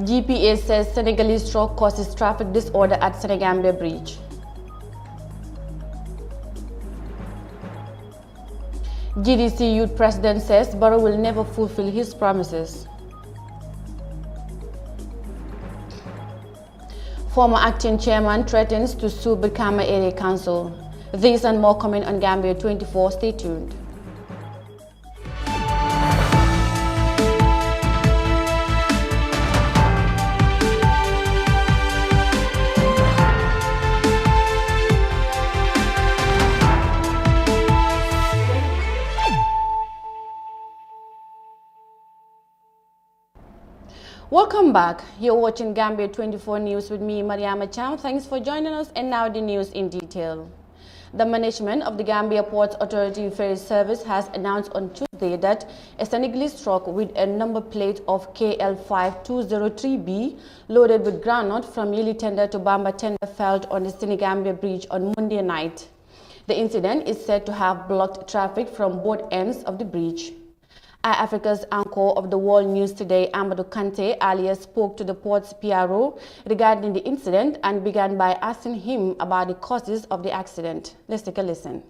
GPA says Senegalese truck causes traffic disorder at Trans-Gambia Bridge. GDC Youth President says Barrow will never fulfill his promises. Former acting chairman threatens to sue Brikama Area Council. These and more coming on Gambia24. Stay tuned. Welcome back. You're watching Gambia24 News with me, Mariama Cham. Thanks for joining us, and now the news in detail. The management of the Gambia Ports Authority Ferry Service has announced on Tuesday that a Senegalese truck with a number plate of KL5203B loaded with groundnut from Yili Tender to Bamba Tender failed on the Trans-Gambia Bridge on Monday night. The incident is said to have blocked traffic from both ends of the bridge. Africa's anchor of the World News Today, Amadou Kante, earlier spoke to the port's PRO regarding the incident and began by asking him about the causes of the accident. Let's take a listen.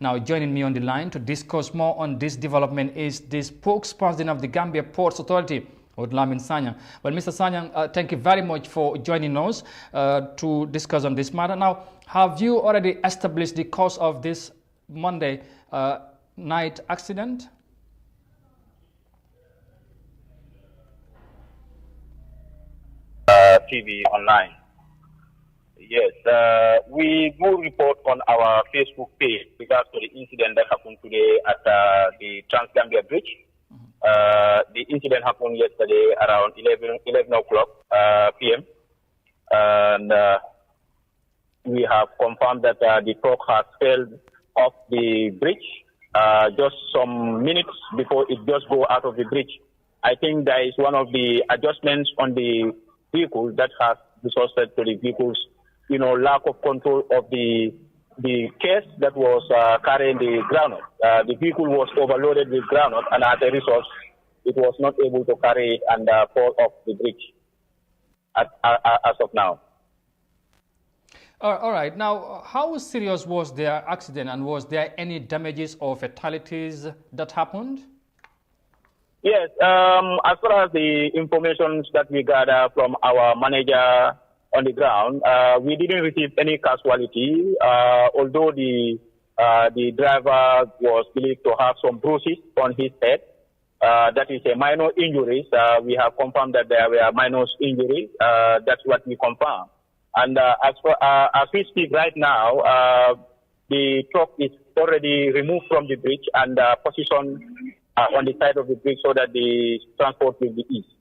Now joining me on the line to discuss more on this development is the spokesperson of the Gambia Ports Authority, Lamin Sanyang. Well, Mr. Sanyang, thank you very much for joining us to discuss on this matter. Now, have you already established the cause of this Monday night accident? TV online. Yes, we will report on our Facebook page regards to the incident that happened today at the Trans-Gambia Bridge. The incident happened yesterday around 11 o'clock p.m. And we have confirmed that the truck has failed off the bridge just some minutes before it just go out of the bridge. I think that is one of the adjustments on the vehicle that has resulted to the vehicle's, lack of control of the case that was carrying the groundnut. The vehicle was overloaded with groundnut, and as a result, it was not able to carry it and fall off the bridge as of now. All right. Now, how serious was their accident, and was there any damages or fatalities that happened? Yes, as far as the information that we gather from our manager on the ground, we didn't receive any casualty, although the driver was believed to have some bruises on his head. That is a minor injuries. We have confirmed that there were minor injuries. That's what we confirm. And as we speak right now, the truck is already removed from the bridge and positioned on the side of the bridge so that the transport will be easy.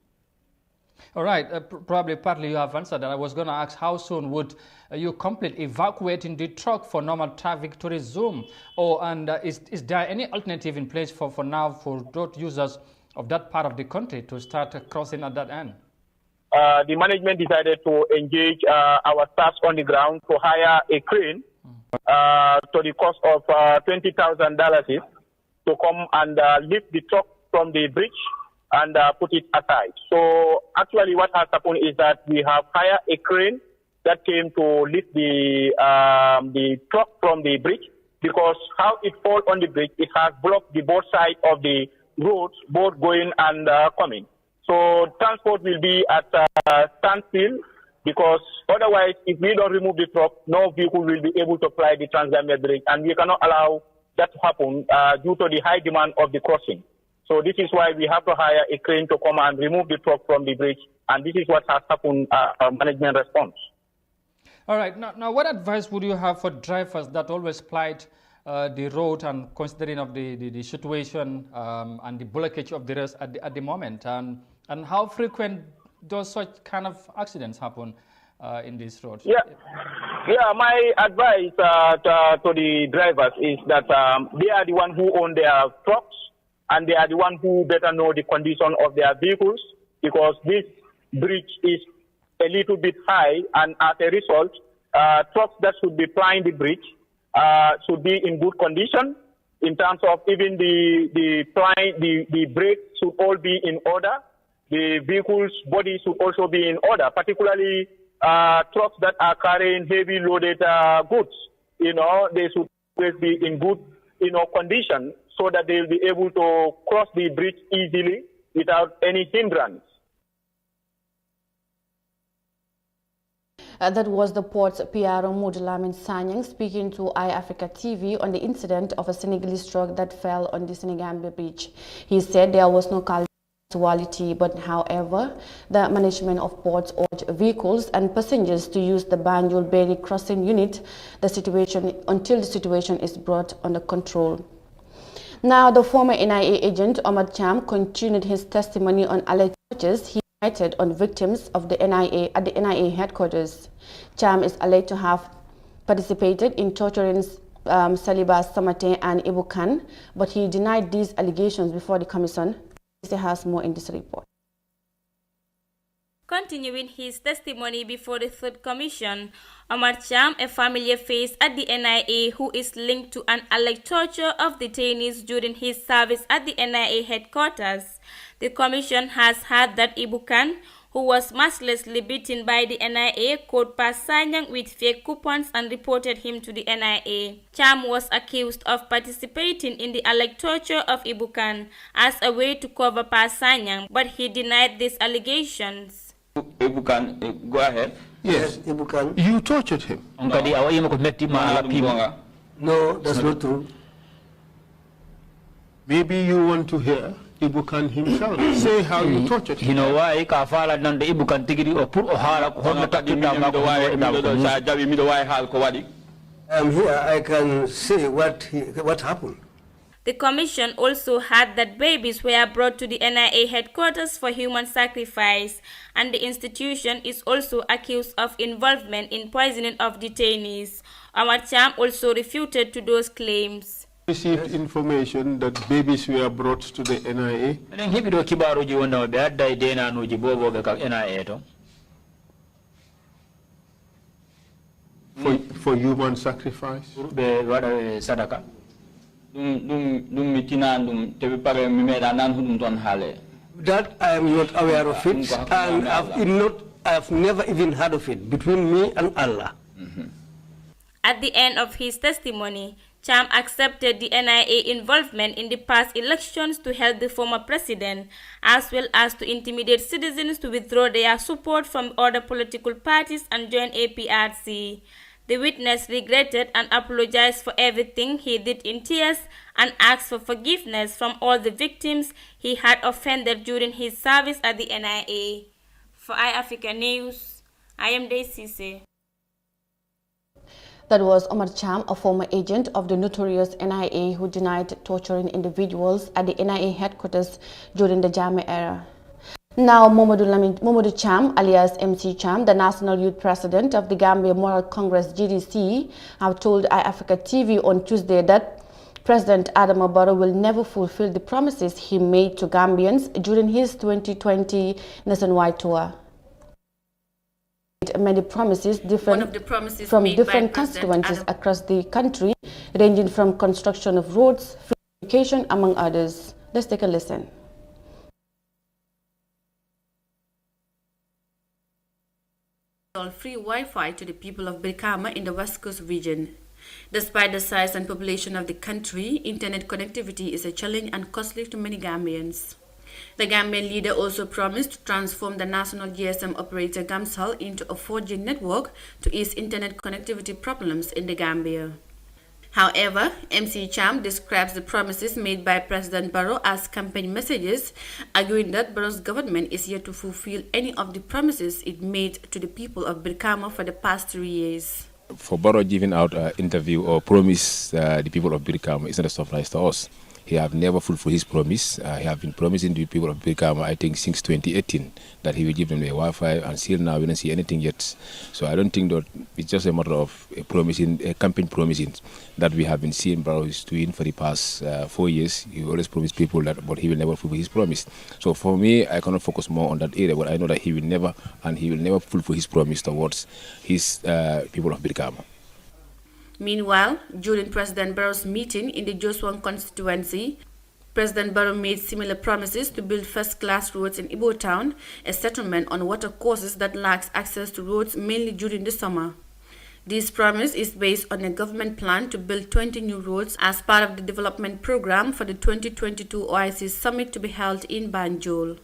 All right. Probably partly you have answered that. I was going to ask how soon would you complete evacuating the truck for normal traffic to resume? Is there any alternative in place for now for road users of that part of the country to start crossing at that end? The management decided to engage our staff on the ground to hire a crane to the cost of $20,000 to come and lift the truck from the bridge and put it aside. So actually what has happened is that we have hired a crane that came to lift the truck from the bridge, because how it falls on the bridge, it has blocked the both sides of the roads, both going and coming. So transport will be at standstill, because otherwise if we don't remove the truck, no vehicle will be able to fly the Trans-Gambia Bridge, and we cannot allow that to happen due to the high demand of the crossing. So this is why we have to hire a crane to come and remove the truck from the bridge, and this is what has happened, management response. All right. Now, what advice would you have for drivers that always plight the road, and considering of the situation and the blockage of the rest at the moment, and how frequent does such kind of accidents happen in these roads? Yeah, my advice to the drivers is that they are the one who own their trucks, and they are the one who better know the condition of their vehicles, because this bridge is a little bit high, and as a result, trucks that should be plying the bridge should be in good condition in terms of even the brakes should all be in order. the vehicle's body should also be in order, particularly trucks that are carrying heavy loaded goods. They should always be in good, condition so that they'll be able to cross the bridge easily without any hindrance. That was the port's PRO Modulamin Sanyang speaking to iAfrica TV on the incident of a Senegalese truck that fell on the Trans-Gambia bridge. He said there was no casualty, but however, the management of ports urged vehicles and passengers to use the Banjul Berry crossing unit until the situation is brought under control. Now, the former NIA agent Omar Cham continued his testimony on alleged tortures he committed on victims of the NIA at the NIA headquarters. Cham is alleged to have participated in torturing Salibas Samate and Ibu Khan, but he denied these allegations before the commission. He has more in this report. Continuing his testimony before the Third Commission, Omar Cham, a familiar face at the NIA who is linked to an alleged torture of detainees during his service at the NIA headquarters. The Commission has heard that Ibu Khan, who was mercilessly beaten by the NIA, caught Pasanyang with fake coupons and reported him to the NIA. Cham was accused of participating in the alleged torture of Ibu Khan as a way to cover Pasanyang, but he denied these allegations. Ibu Khan, go ahead. Yes, Ibu Khan. You tortured him. No, that's not true. Maybe you want to hear Ibu Khan himself say how you tortured him. You know why? Kafala nanda Ibu Khan tigiri or put ohala I'm here. I can say what happened. The Commission also heard that babies were brought to the NIA headquarters for human sacrifice, and the institution is also accused of involvement in poisoning of detainees. Omar Cham also refuted to those claims. Received information that babies were brought to the NIA. For human sacrifice. That I am not aware of it, and I've never even heard of it between me and Allah. At the end of his testimony, Cham accepted the NIA involvement in the past elections to help the former president, as well as to intimidate citizens to withdraw their support from other political parties and join APRC. The witness regretted and apologized for everything he did in tears and asked for forgiveness from all the victims he had offended during his service at the NIA. For iAfrica News, I am Daisy. That was Omar Cham, a former agent of the notorious NIA who denied torturing individuals at the NIA headquarters during the Jammeh era. Now, Mamadou Cham, alias MC Cham, the National Youth President of the Gambia Moral Congress GDC, have told iAfrica TV on Tuesday that President Adama Barrow will never fulfill the promises he made to Gambians during his 2020 nationwide tour. Many promises from different constituencies across the country, ranging from construction of roads, free education, among others. Let's take a listen. Free Wi-Fi to the people of Brikama in the West Coast region. Despite the size and population of the country, internet connectivity is a challenge and costly to many Gambians. The Gambian leader also promised to transform the national GSM operator Gamcell into a 4G network to ease internet connectivity problems in the Gambia. However, MC Cham describes the promises made by President Barrow as campaign messages, arguing that Barrow's government is yet to fulfill any of the promises it made to the people of Brikama for the past 3 years. For Barrow giving out an interview or promise the people of Brikama is not a surprise to us. He have never fulfilled his promise. He have been promising the people of Brikama, I think, since 2018 that he will give them the Wi-Fi, and still now we don't see anything yet. So I don't think that it's just a matter of a campaign promising that we have been seeing Barrow is doing for the past 4 years. He always promised people that, but he will never fulfill his promise. So for me, I cannot focus more on that area, but I know that he will never fulfill his promise towards his people of Brikama. Meanwhile, during President Barrow's meeting in the Joswan constituency, President Barrow made similar promises to build first-class roads in Ibo Town, a settlement on water courses that lacks access to roads mainly during the summer. This promise is based on a government plan to build 20 new roads as part of the development program for the 2022 OIC Summit to be held in Banjul.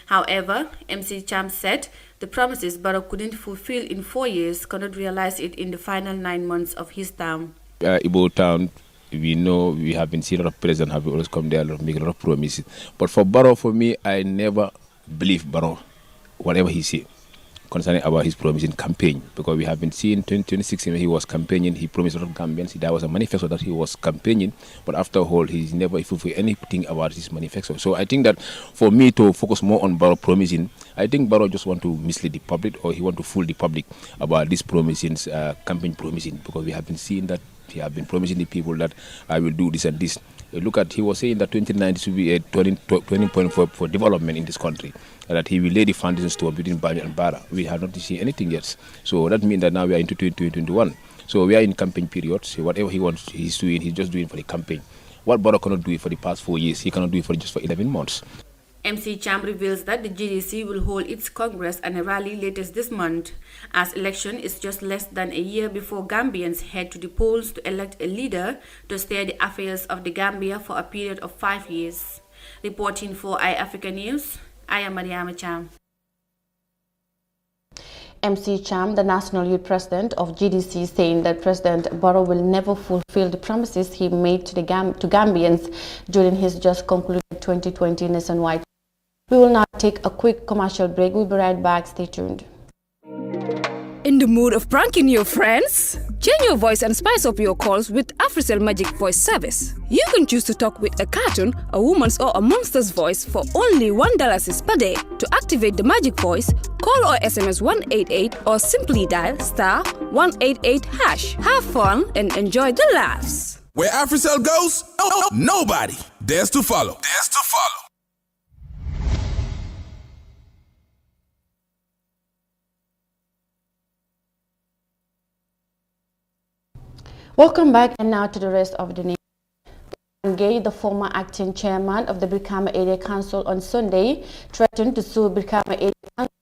However, MC Cham said the promises Barrow couldn't fulfill in 4 years cannot realize it in the final 9 months of his term. Ibo Town, we know we have been seeing a lot of presidents have always come there and make a lot of promises. But for Barrow, for me, I never believe Barrow, whatever he said concerning about his promise in campaign, because we have been seeing 2016 when he was campaigning, he promised a lot of Gambians. There was a manifesto that he was campaigning, but after all, he's never fulfilled anything about his manifesto. So I think that for me to focus more on Barrow promising, I think Barrow just want to mislead the public, or he want to fool the public about this promising, campaign promising, because we have been seeing that he have been promising the people that I will do this and this. Look at, he was saying that 2090 should be a turning point for development in this country, and that he will lay the foundations to between Banjul and Bara. We have not seen anything yet. So that means that now we are into 2021. So we are in campaign period. So whatever he wants, he's doing, he's just doing for the campaign. What Barrow cannot do it for the past 4 years, he cannot do it for just for 11 months. MC Cham reveals that the GDC will hold its Congress and a rally latest this month, as election is just less than a year before Gambians head to the polls to elect a leader to steer the affairs of the Gambia for a period of 5 years. Reporting for iAfrica News, I am Mariama Cham. MC Cham, the National Youth President of GDC, saying that President Barrow will never fulfill the promises he made to Gambians during his just concluded 2020 nationwide. We will now take a quick commercial break. We'll be right back. Stay tuned. In the mood of pranking your friends? Change your voice and spice up your calls with AfriCell Magic Voice Service. You can choose to talk with a cartoon, a woman's or a monster's voice for only $1 per day. To activate the magic voice, call or SMS 188 or simply dial *188#. Have fun and enjoy the laughs. Where AfriCell goes, nobody dares to follow. Welcome back, and now to the rest of the news. Gay, the former acting chairman of the Brikama Area Council, on Sunday threatened to sue Brikama Area Council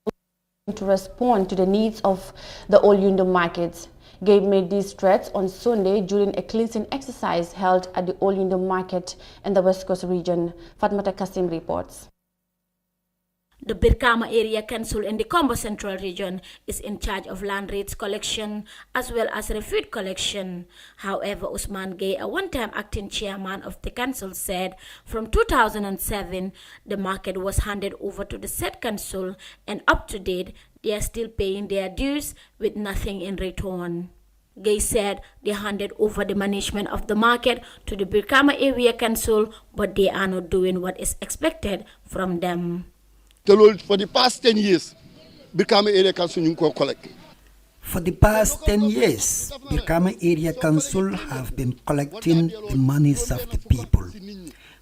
to respond to the needs of the old Yundum markets. Gabe made these threats on Sunday during a cleansing exercise held at the old Yundum market in the West Coast region. Fatmata Kasim reports. The Brikama Area Council in the Combo Central region is in charge of land rates collection as well as refuse collection. However, Usman Gay, a one-time acting chairman of the council, said from 2007 the market was handed over to the said council, and up to date they are still paying their dues with nothing in return. Gay said they handed over the management of the market to the Brikama Area Council, but they are not doing what is expected from them. For the past 10 years, Brikama Area Council collect. For the past 10 years, Brikama Area Council have been collecting the monies of the people.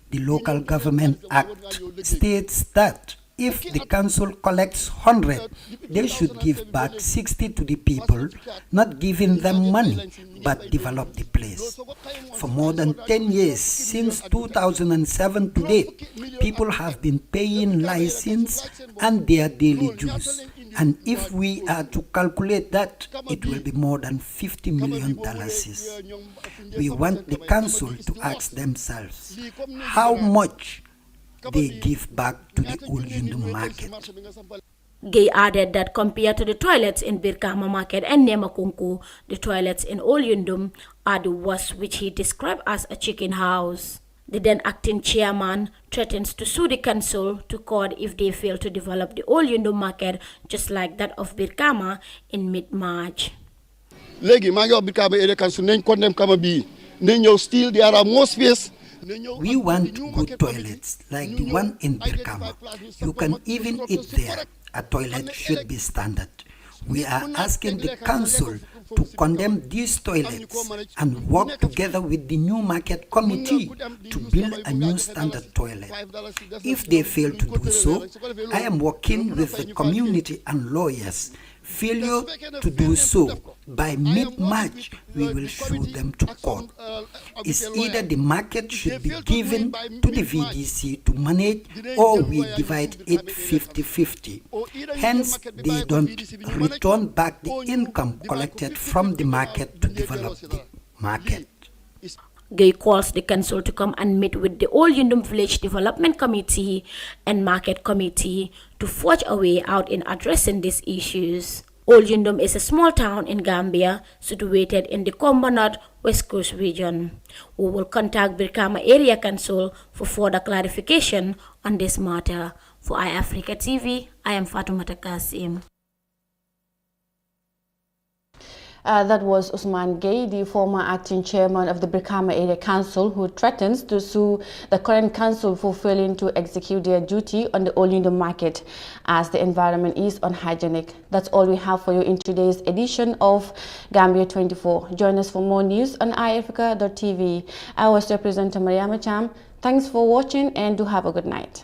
The Local Government Act states that if the council collects 100, they should give back 60 to the people, not giving them money, but develop the place. For more than 10 years, since 2007 to date, people have been paying license and their daily dues. And if we are to calculate that, it will be more than $50 million. We want the council to ask themselves how much they give back to the old Yundum market. Gay added that compared to the toilets in Brikama Market and Nemakunku, the toilets in Old Yundum are the worst, which he described as a chicken house. The then acting chairman threatens to sue the council to court if they fail to develop the Old Yundum market just like that of Brikama in mid-March. Legi mangi Brikama Area Council nañ condemn kama bi nañ still there are more space. We want good toilets like the one in Brikama. You can even eat there. A toilet should be standard. We are asking the council to condemn these toilets and work together with the new market committee to build a new standard toilet. If they fail to do so, I am working with the community and lawyers Failure to do so, by mid-March, we will show them to court. It's either the market should be given to the VDC to manage, or we divide it 50-50. Hence, they don't return back the income collected from the market to develop the market. Gay calls the council to come and meet with the Old Yundum Village Development Committee and Market Committee to forge a way out in addressing these issues. Old Yundum is a small town in Gambia situated in the Kombo North West Coast region. We will contact Brikama Area Council for further clarification on this matter. For iAfrica TV, I am Fatoumata Kasim. That was Usman Gay, the former acting chairman of the Brikama Area Council, who threatens to sue the current council for failing to execute their duty on the Old Yundum market as the environment is unhygienic. That's all we have for you in today's edition of Gambia24. Join us for more news on iAfrica.tv. I was your presenter, Mariama Cham. Thanks for watching and do have a good night.